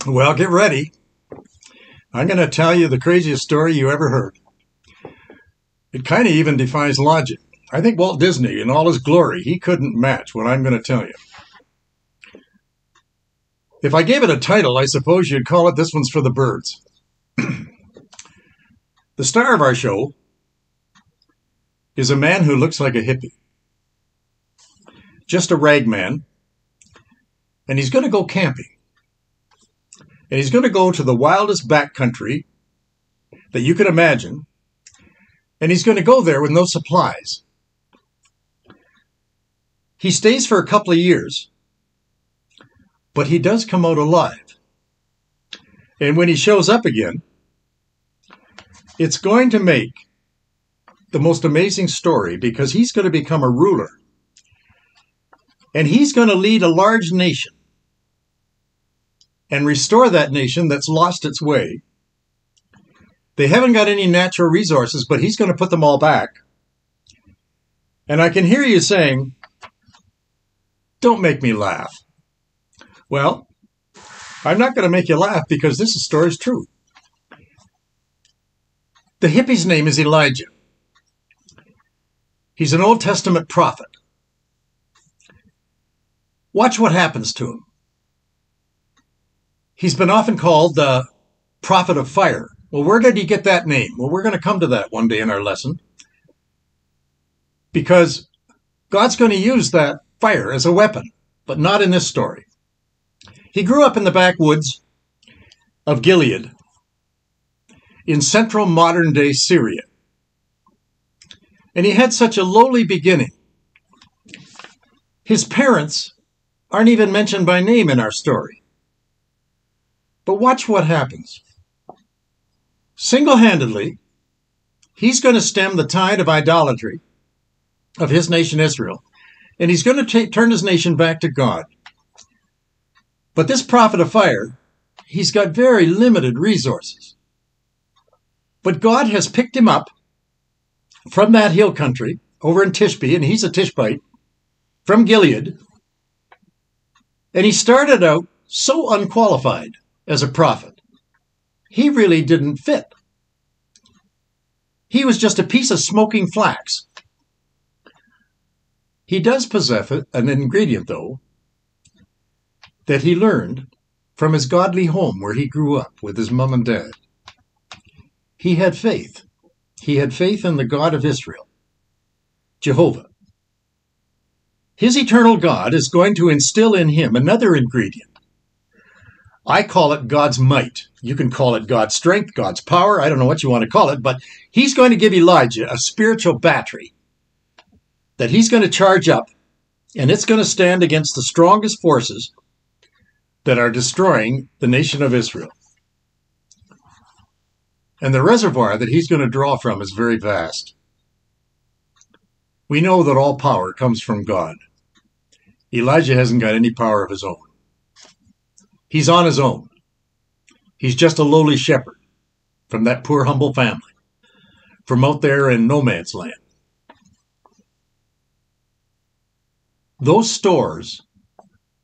Well, get ready. I'm going to tell you the craziest story you ever heard. It kind of even defies logic. I think Walt Disney, in all his glory, he couldn't match what I'm going to tell you. If I gave it a title, I suppose you'd call it This One's for the Birds. The star of our show is a man who looks like a hippie. Just a rag man. And he's going to go camping. And he's going to go to the wildest backcountry that you can imagine. And he's going to go there with no supplies. He stays for a couple of years, but he does come out alive. And when he shows up again, it's going to make the most amazing story, because he's going to become a ruler. And he's going to lead a large nation and restore that nation that's lost its way. They haven't got any natural resources, but he's going to put them all back. And I can hear you saying, "Don't make me laugh." Well, I'm not going to make you laugh, because this story is true. The hippie's name is Elijah. He's an Old Testament prophet. Watch what happens to him. He's been often called the prophet of fire. Well, where did he get that name? Well, we're going to come to that one day in our lesson, because God's going to use that fire as a weapon, but not in this story. He grew up in the backwoods of Gilead in central modern-day Syria. And he had such a lowly beginning. His parents aren't even mentioned by name in our story. But watch what happens. Single-handedly, he's going to stem the tide of idolatry of his nation Israel, and he's going to turn his nation back to God. But this prophet of fire, he's got very limited resources. But God has picked him up from that hill country over in Tishbe, and he's a Tishbite, from Gilead. And he started out so unqualified as a prophet. He really didn't fit. He was just a piece of smoking flax. He does possess an ingredient, though, that he learned from his godly home where he grew up with his mom and dad. He had faith. He had faith in the God of Israel, Jehovah. His eternal God is going to instill in him another ingredient. I call it God's might. You can call it God's strength, God's power. I don't know what you want to call it, but he's going to give Elijah a spiritual battery that he's going to charge up, and it's going to stand against the strongest forces that are destroying the nation of Israel. And the reservoir that he's going to draw from is very vast. We know that all power comes from God. Elijah hasn't got any power of his own. He's on his own. He's just a lowly shepherd from that poor, humble family, from out there in no man's land. Those stores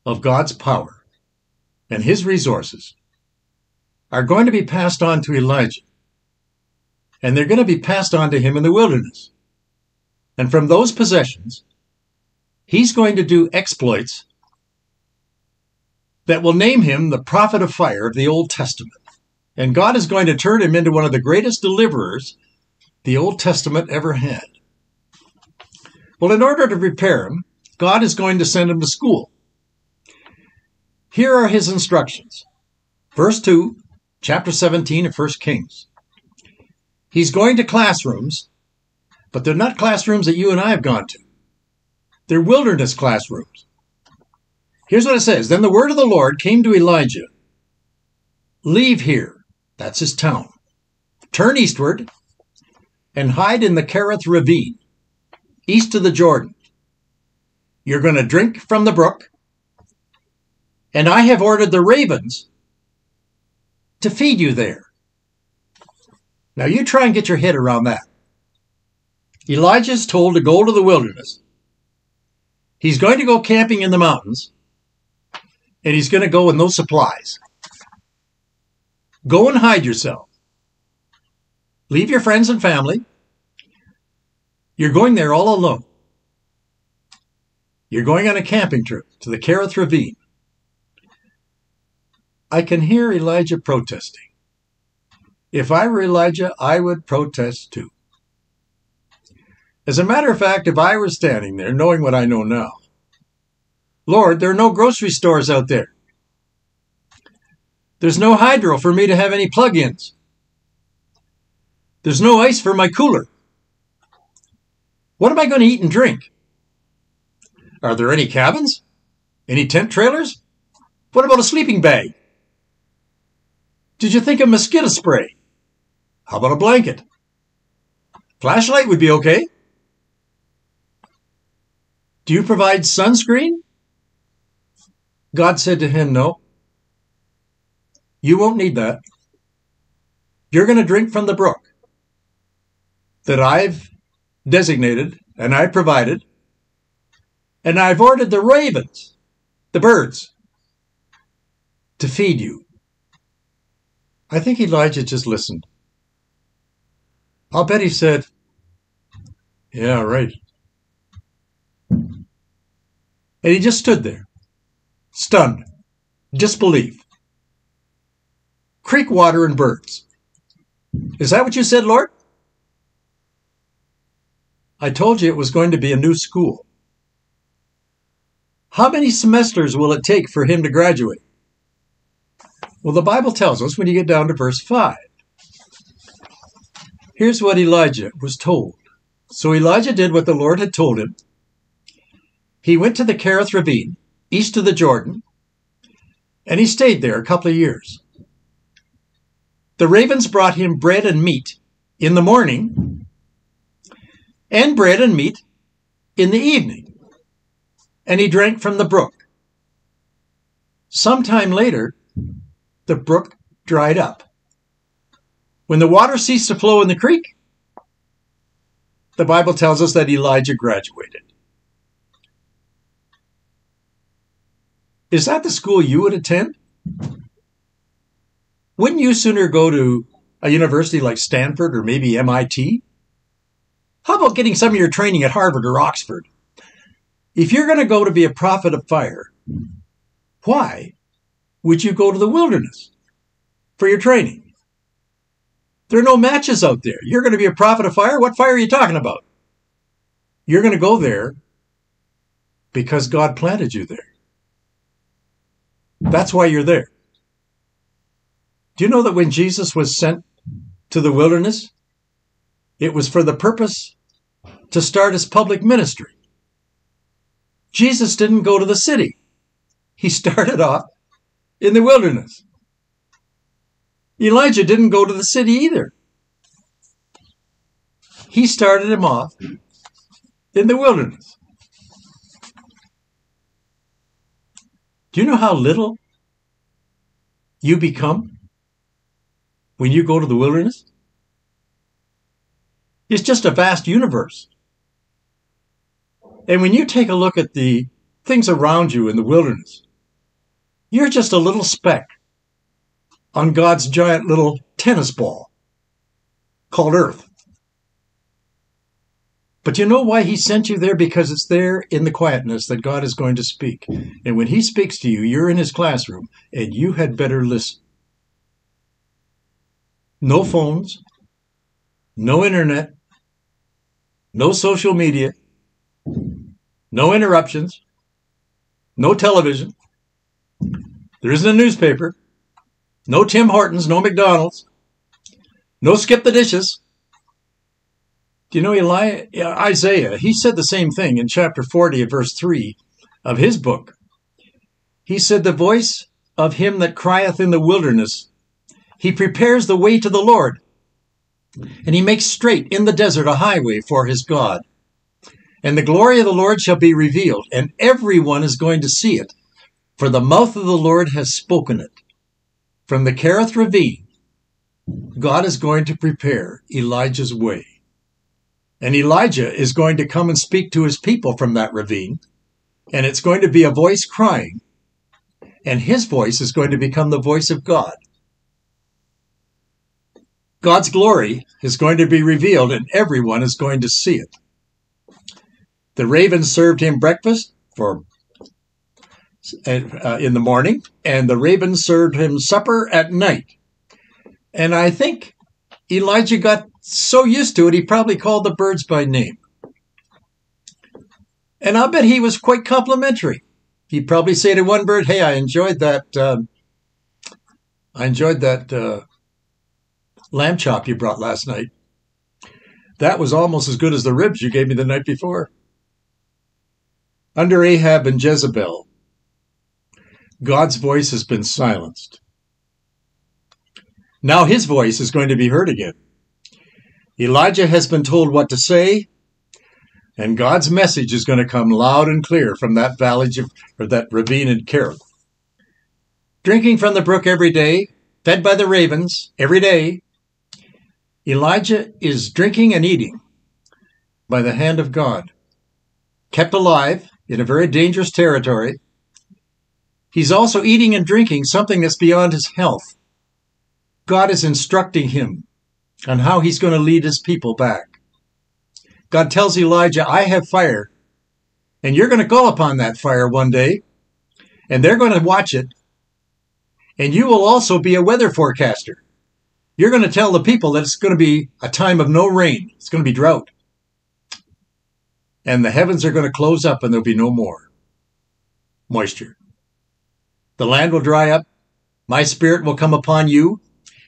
of God's power and his resources are going to be passed on to Elijah. And they're going to be passed on to him in the wilderness. And from those possessions, he's going to do exploits that will name him the prophet of fire of the Old Testament. And God is going to turn him into one of the greatest deliverers the Old Testament ever had. Well, in order to prepare him, God is going to send him to school. Here are his instructions. Verse 2, chapter 17 of 1 Kings. He's going to classrooms, but they're not classrooms that you and I have gone to. They're wilderness classrooms. Here's what it says. Then the word of the Lord came to Elijah. Leave here. That's his town. Turn eastward and hide in the Kerith ravine, east of the Jordan. You're going to drink from the brook, and I have ordered the ravens to feed you there. Now you try and get your head around that. Elijah's told to go to the wilderness. He's going to go camping in the mountains, and he's going to go with no supplies. Go and hide yourself. Leave your friends and family. You're going there all alone. You're going on a camping trip to the Kerith Ravine. I can hear Elijah protesting. If I were Elijah, I would protest too. As a matter of fact, if I were standing there, knowing what I know now, Lord, there are no grocery stores out there. There's no hydro for me to have any plug-ins. There's no ice for my cooler. What am I going to eat and drink? Are there any cabins? Any tent trailers? What about a sleeping bag? Did you think of mosquito spray? How about a blanket? Flashlight would be okay. Do you provide sunscreen? God said to him, no. You won't need that. You're going to drink from the brook that I've designated and I've provided, and I've ordered the ravens, the birds, to feed you. I think Elijah just listened. I'll bet he said, yeah, right. And he just stood there, stunned, disbelief. Creek water and birds. Is that what you said, Lord? I told you it was going to be a new school. How many semesters will it take for him to graduate? Well, the Bible tells us when you get down to verse 5. Here's what Elijah was told. So Elijah did what the Lord had told him. He went to the Kerith Ravine, east of the Jordan, and he stayed there a couple of years. The ravens brought him bread and meat in the morning, and bread and meat in the evening, and he drank from the brook. Sometime later, the brook dried up. When the water ceased to flow in the creek, the Bible tells us that Elijah graduated. Is that the school you would attend? Wouldn't you sooner go to a university like Stanford or maybe MIT? How about getting some of your training at Harvard or Oxford? If you're going to go to be a prophet of fire, why would you go to the wilderness for your training? There are no matches out there. You're going to be a prophet of fire? What fire are you talking about? You're going to go there because God planted you there. That's why you're there. Do you know that when Jesus was sent to the wilderness, it was for the purpose to start his public ministry? Jesus didn't go to the city. He started off in the wilderness. Elijah didn't go to the city either. He started him off in the wilderness. Do you know how little you become when you go to the wilderness? It's just a vast universe. And when you take a look at the things around you in the wilderness, you're just a little speck on God's giant little tennis ball called Earth. But you know why he sent you there? Because it's there in the quietness that God is going to speak. And when he speaks to you, you're in his classroom, and you had better listen. No phones, no internet, no social media, no interruptions, no television. There isn't a newspaper, no Tim Hortons, no McDonald's, no skip the dishes. Do you know Isaiah? He said the same thing in chapter 40 verse 3 of his book. He said, the voice of him that crieth in the wilderness, he prepares the way to the Lord, and he makes straight in the desert a highway for his God. And the glory of the Lord shall be revealed, and everyone is going to see it, for the mouth of the Lord has spoken it. From the Kerith Ravine, God is going to prepare Elijah's way. And Elijah is going to come and speak to his people from that ravine. And it's going to be a voice crying. And his voice is going to become the voice of God. God's glory is going to be revealed, and everyone is going to see it. The ravens served him breakfast in the morning, and the ravens served him supper at night. And I think Elijah got so used to it, he probably called the birds by name. And I'll bet he was quite complimentary. He'd probably say to one bird, "Hey, I enjoyed that lamb chop you brought last night. That was almost as good as the ribs you gave me the night before." Under Ahab and Jezebel, God's voice has been silenced. Now his voice is going to be heard again. Elijah has been told what to say, and God's message is going to come loud and clear from that that ravine in Kerith. Drinking from the brook every day, fed by the ravens every day, Elijah is drinking and eating by the hand of God, kept alive in a very dangerous territory. He's also eating and drinking something that's beyond his health. God is instructing him on how he's going to lead his people back. God tells Elijah, "I have fire, and you're going to call upon that fire one day, and they're going to watch it, and you will also be a weather forecaster. You're going to tell the people that it's going to be a time of no rain. It's going to be drought. And the heavens are going to close up, and there'll be no more moisture. The land will dry up. My spirit will come upon you,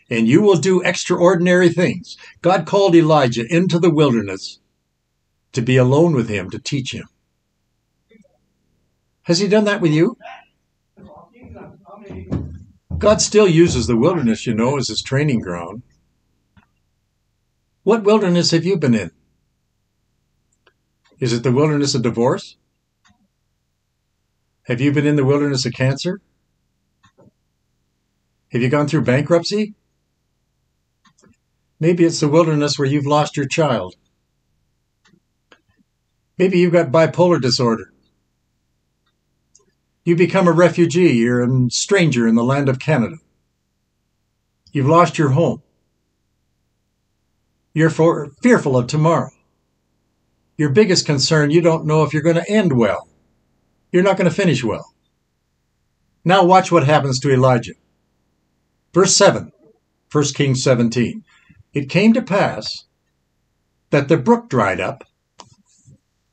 and you will do extraordinary things." God called Elijah into the wilderness to be alone with him, to teach him. Has he done that with you? God still uses the wilderness, as his training ground. What wilderness have you been in? Is it the wilderness of divorce? Have you been in the wilderness of cancer? Have you gone through bankruptcy? Maybe it's the wilderness where you've lost your child. Maybe you've got bipolar disorder. You become a refugee. You're a stranger in the land of Canada. You've lost your home. You're fearful of tomorrow. Your biggest concern, you don't know if you're going to end well. You're not going to finish well. Now watch what happens to Elijah. Verse 7, 1 Kings 17. It came to pass that the brook dried up,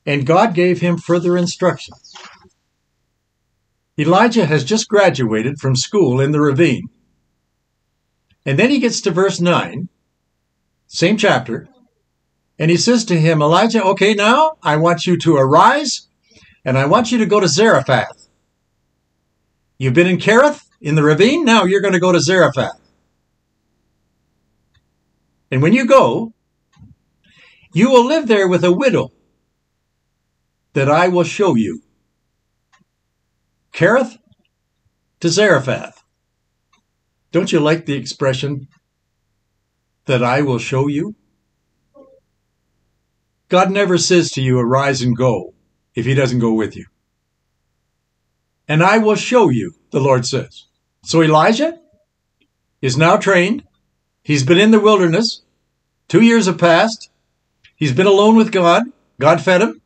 and God gave him further instructions. Elijah has just graduated from school in the ravine. And then he gets to verse 9, same chapter, and he says to him, "Elijah, okay, now I want you to arise, and I want you to go to Zarephath. You've been in Kerith, in the ravine, now you're going to go to Zarephath. And when you go, you will live there with a widow that I will show you." Kerith to Zarephath. Don't you like the expression, "that I will show you"? God never says to you, "Arise and go," if he doesn't go with you. "And I will show you," the Lord says. So Elijah is now trained. He's been in the wilderness. 2 years have passed. He's been alone with God. God fed him,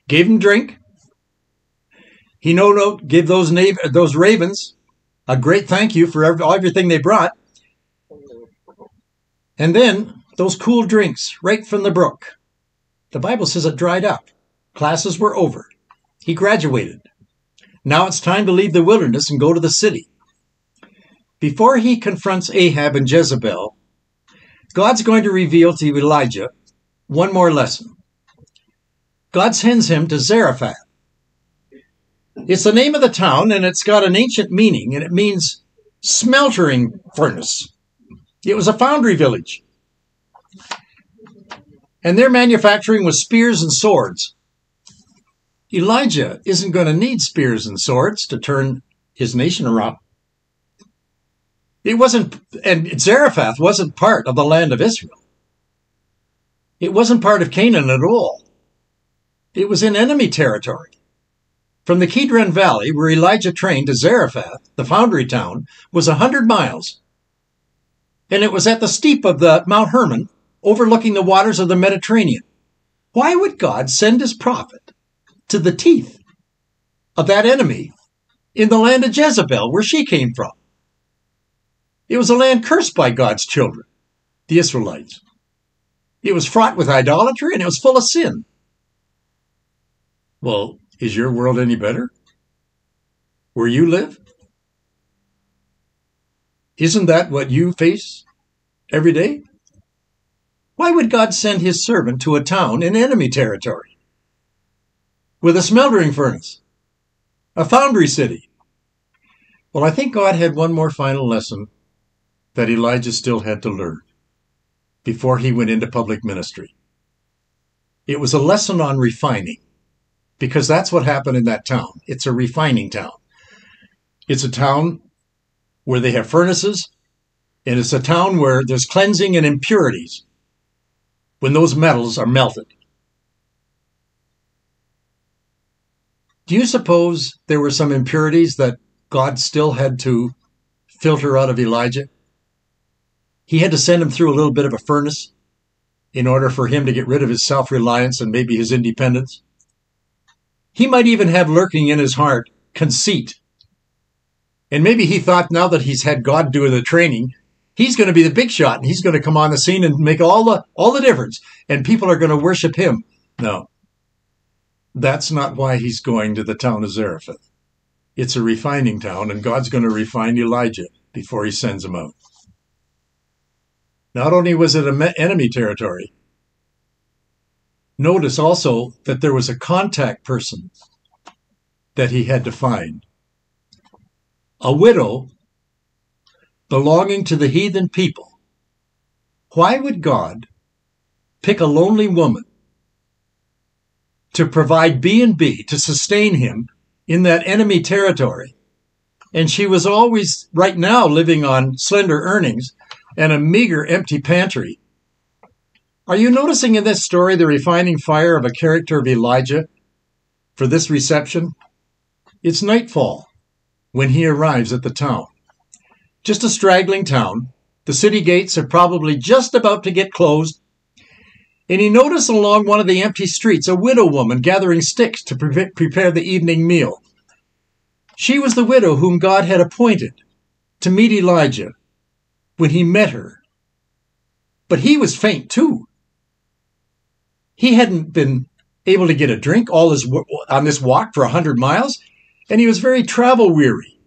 gave him drink. He gave those ravens a great thank you for everything they brought. And then those cool drinks right from the brook. The Bible says it dried up. Classes were over. He graduated. Now it's time to leave the wilderness and go to the city. Before he confronts Ahab and Jezebel, God's going to reveal to Elijah one more lesson. God sends him to Zarephath. It's the name of the town, and it's got an ancient meaning, and it means smeltering furnace. It was a foundry village. And their manufacturing was spears and swords. Elijah isn't going to need spears and swords to turn his nation around. And Zarephath wasn't part of the land of Israel. It wasn't part of Canaan at all. It was in enemy territory. From the Kidron Valley, where Elijah trained, to Zarephath, the foundry town, was 100 miles. and it was at the steep of the Mount Hermon, overlooking the waters of the Mediterranean. Why would God send his prophet to the teeth of that enemy in the land of Jezebel, where she came from? It was a land cursed by God's children, the Israelites. It was fraught with idolatry, and it was full of sin. Well, is your world any better? Where you live? Isn't that what you face every day? Why would God send his servant to a town in enemy territory with a smeltering furnace, a foundry city? Well, I think God had one more final lesson that Elijah still had to learn before he went into public ministry. It was a lesson on refining, because that's what happened in that town. It's a refining town. It's a town where they have furnaces, and it's a town where there's cleansing and impurities when those metals are melted. Do you suppose there were some impurities that God still had to filter out of Elijah? He had to send him through a little bit of a furnace in order for him to get rid of his self-reliance and maybe his independence. He might even have lurking in his heart conceit. And maybe he thought, now that he's had God do the training, he's going to be the big shot, and he's going to come on the scene and make all the difference, and people are going to worship him. No, that's not why he's going to the town of Zarephath. It's a refining town, and God's going to refine Elijah before he sends him out. Not only was it an enemy territory, notice also that there was a contact person that he had to find. A widow belonging to the heathen people. Why would God pick a lonely woman to provide B&B, to sustain him in that enemy territory? And she was always, right now, living on slender earnings and a meager empty pantry. Are you noticing in this story the refining fire of a character of Elijah for this reception? It's nightfall when he arrives at the town. Just a straggling town. The city gates are probably just about to get closed. And he noticed along one of the empty streets a widow woman gathering sticks to prepare the evening meal. She was the widow whom God had appointed to meet Elijah when he met her. But he was faint too. He hadn't been able to get a drink on this walk for 100 miles, and he was very travel weary.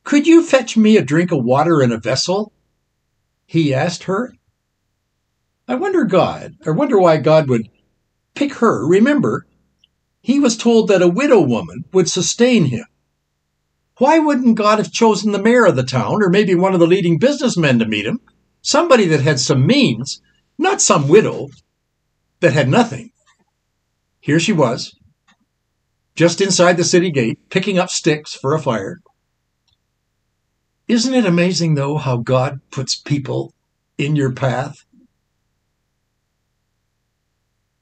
"Could you fetch me a drink of water in a vessel?" he asked her. I wonder why God would pick her. Remember, he was told that a widow woman would sustain him. Why wouldn't God have chosen the mayor of the town, or maybe one of the leading businessmen, to meet him? Somebody that had some means, not some widow that had nothing. Here she was, just inside the city gate, picking up sticks for a fire. Isn't it amazing, though, how God puts people in your path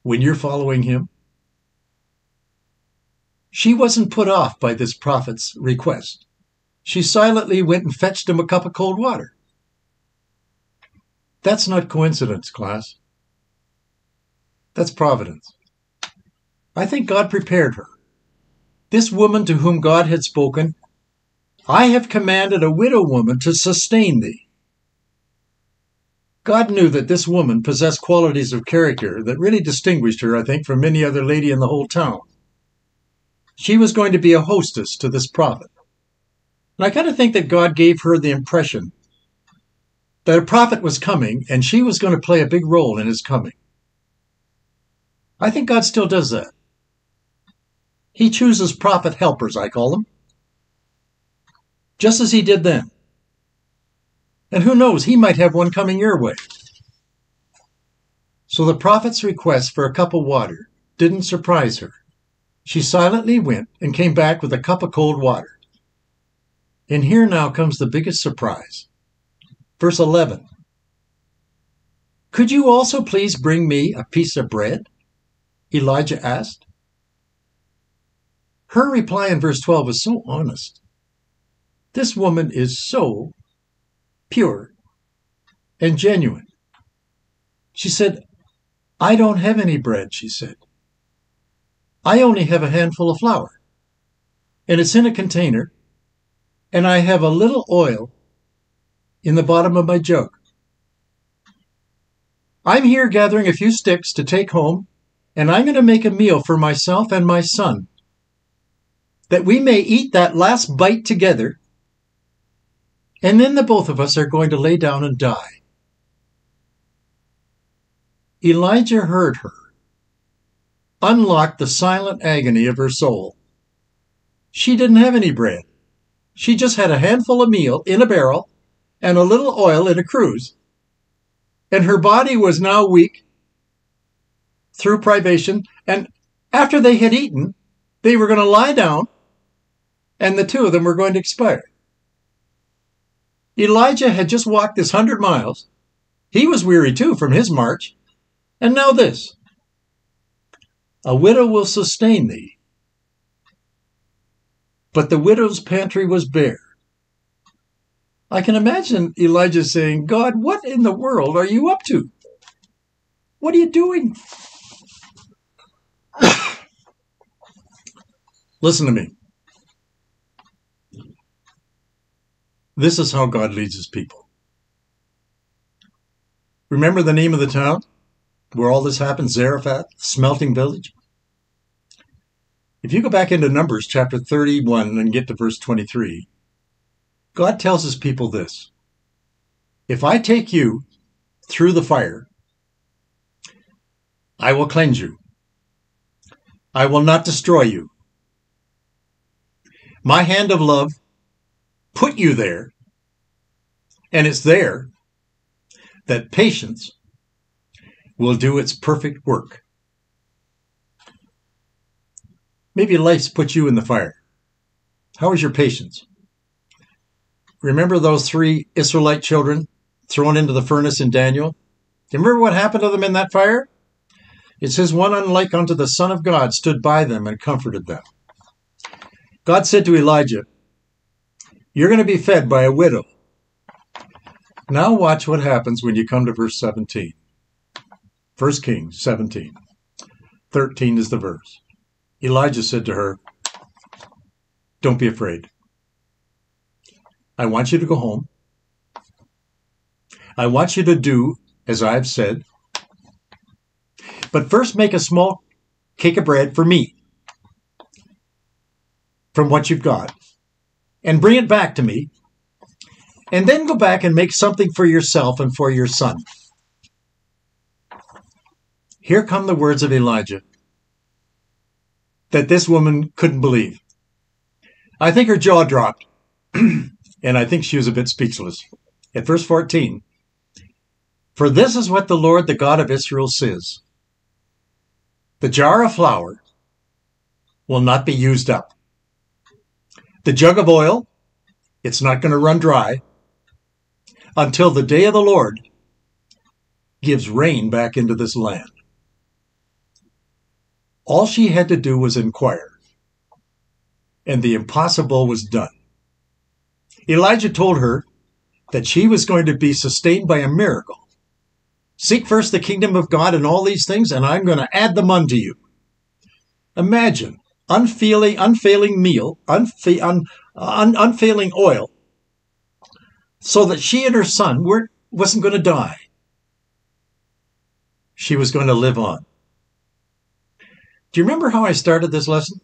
when you're following him? She wasn't put off by this prophet's request. She silently went and fetched him a cup of cold water. That's not coincidence, class. That's providence. I think God prepared her. This woman to whom God had spoken, "I have commanded a widow woman to sustain thee." God knew that this woman possessed qualities of character that really distinguished her, I think, from any other lady in the whole town. She was going to be a hostess to this prophet. And I kind of think that God gave her the impression that a prophet was coming, and she was going to play a big role in his coming. I think God still does that. He chooses prophet helpers, I call them, just as he did then. And who knows, he might have one coming your way. So the prophet's request for a cup of water didn't surprise her. She silently went and came back with a cup of cold water. And here now comes the biggest surprise. Verse 11. "Could you also please bring me a piece of bread?" Elijah asked. Her reply in verse 12 was so honest. This woman is so pure. and genuine. She said, I don't have any bread, she said. I only have a handful of flour, and it's in a container, and I have a little oil in the bottom of my jug. I'm here gathering a few sticks to take home, and I'm going to make a meal for myself and my son, that we may eat that last bite together, and then the both of us are going to lay down and die. Elijah heard her, unlocked the silent agony of her soul. She didn't have any bread. She just had a handful of meal in a barrel and a little oil in a cruse. And her body was now weak through privation. And after they had eaten, they were going to lie down, and the two of them were going to expire. Elijah had just walked this 100 miles. He was weary too from his march. And now this. A widow will sustain thee. But the widow's pantry was bare. I can imagine Elijah saying, God, what in the world are you up to? What are you doing? Listen to me. This is how God leads his people. Remember the name of the town where all this happened, Zarephath, smelting village? If you go back into Numbers chapter 31 and get to verse 23, God tells his people this. If I take you through the fire, I will cleanse you. I will not destroy you. My hand of love put you there, and it's there that patience will do its perfect work. Maybe life's put you in the fire. How is your patience? Remember those 3 Israelite children thrown into the furnace in Daniel? Do you remember what happened to them in that fire? It says, one unlike unto the Son of God stood by them and comforted them. God said to Elijah, you're going to be fed by a widow. Now watch what happens when you come to verse 17. 1 Kings 17. 13 is the verse. Elijah said to her, don't be afraid. I want you to go home. I want you to do as I've said. But first make a small cake of bread for me from what you've got, and bring it back to me, and then go back and make something for yourself and for your son. Here come the words of Elijah that this woman couldn't believe. I think her jaw dropped, and I think she was a bit speechless. At verse 14, for this is what the Lord, the God of Israel, says. The jar of flour will not be used up. The jug of oil, it's not going to run dry until the day of the Lord gives rain back into this land. All she had to do was inquire, and the impossible was done. Elijah told her that she was going to be sustained by a miracle. Seek first the kingdom of God and all these things, and I'm going to add them unto you. Imagine unfailing meal, unfailing oil, so that she and her son wasn't going to die. She was going to live on. Do you remember how I started this lesson?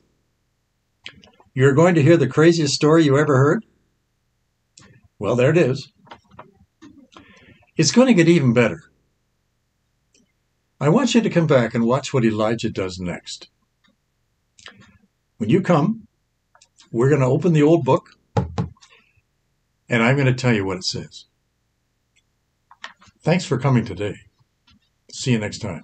You're going to hear the craziest story you ever heard? Well, there it is. It's going to get even better. I want you to come back and watch what Elijah does next. When you come, we're going to open the old book, and I'm going to tell you what it says. Thanks for coming today. See you next time.